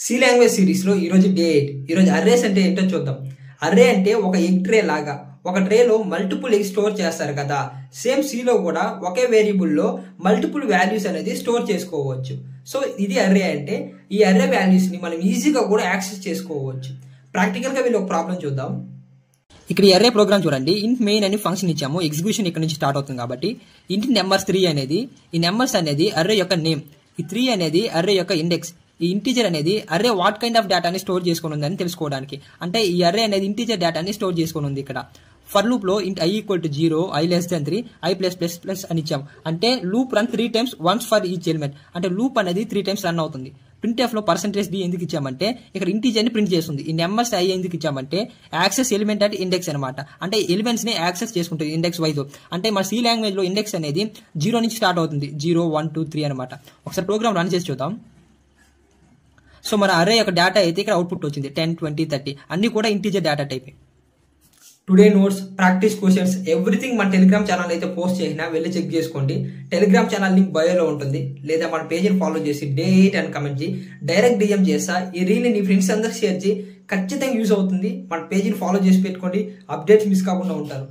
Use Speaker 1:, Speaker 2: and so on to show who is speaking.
Speaker 1: C language సిరీస్లో ఈరోజు day 8. ఈరోజు అర్రేస్ అంటే ఏంటో చూద్దాం. అర్రే అంటే ఒక ఎగ్ ట్రే లాగా. ఒక ట్రేలో మల్టిపుల్ ఎగ్ స్టోర్ చేస్తారు కదా, సేమ్ సిలో కూడా ఒకే వేరియబుల్లో మల్టిపుల్ వాల్యూస్ అనేది స్టోర్ చేసుకోవచ్చు. సో ఇది అర్రే అంటే ఈ అర్రే వాల్యూస్ని మనం ఈజీగా కూడా యాక్సెస్ చేసుకోవచ్చు. ప్రాక్టికల్గా వీళ్ళు ఒక ప్రాబ్లం చూద్దాం. ఇక్కడ ఈ అర్రే ప్రోగ్రామ్ చూడండి. ఇంట్ మెయిన్ అని ఫంక్షన్ ఇచ్చాము. ఎగ్జిక్యూషన్ ఇక్కడ నుంచి స్టార్ట్ అవుతుంది కాబట్టి ఇంట్ నెంబర్స్ 3 అనేది, ఈ నెంబర్స్ అనేది అర్రే యొక్క నేమ్, ఈ 3 అనేది అర్రే యొక్క ఇండెక్స్, ఈ ఇంటీజర్ అనేది అర్రే వాట్ కైండ్ ఆఫ్ డేటాని స్టోర్ చేసుకుని ఉందని తెలుసుకోవడానికి. అంటే ఈ అర్రే అనేది ఇంటీజర్ డేటాని స్టోర్ చేసుకుని ఉంది. ఇక్కడ ఫర్ లూప్ లో ఇంట్ i = 0, i <3, i+++ అని ఇచ్చాం. అంటే loop run 3 times once for each element. అంటే లూప్ అనేది 3 times రన్ అవుతుంది. ప్రింట్ఎఫ్ లో %d ఎందుకు ఇచ్చామంటే ఇక్కడ ఇంటీజర్ ని ప్రింట్ చేస్తుంది. ఈ నెంబర్స్ i ఎందుకు ఇచ్చామంటే యాక్సెస్ ఎలిమెంట్ అంటే ఇండెక్స్ అనమాట. అంటే ఎలిమెంట్స్ ని యాక్సెస్ చేసుకుంటుంది ఇండెక్స్ వైజ్. అంటే మన సి లాంగ్వేజ్ లో ఇండెక్స్ అనేది 0 నుంచి స్టార్ట్ అవుతుంది. 0, 1, 2, 3 అనమాట. ఒకసారి ప్రోగ్రామ్ రన్ చేసి చూద్దాం. సో మన అర్రే యొక్క డేటా అయితే ఇక్కడ అవుట్పుట్ వచ్చింది 10, 20, 30 అన్ని కూడా integer data type. Today notes, practice questions, everything మన టెలిగ్రామ్ ఛానల్ అయితే పోస్ట్ చేసినా వెళ్ళి చెక్ చేసుకోండి. టెలిగ్రామ్ ఛానల్ లింక్ బయోలో ఉంటుంది. లేదా మన పేజీని ఫాలో చేసి డే 8 అని కమెంట్ చేసి డైరెక్ట్ డిఎం చేస్తా. ఈ రీల్ని నీ ఫ్రెండ్స్ అందరికి షేర్ చేయి. ఖచ్చితంగా యూజ్ అవుతుంది. మన పేజీని ఫాలో చేసి పెట్టుకోండి. అప్డేట్స్ మిస్ కాకుండా ఉంటారు.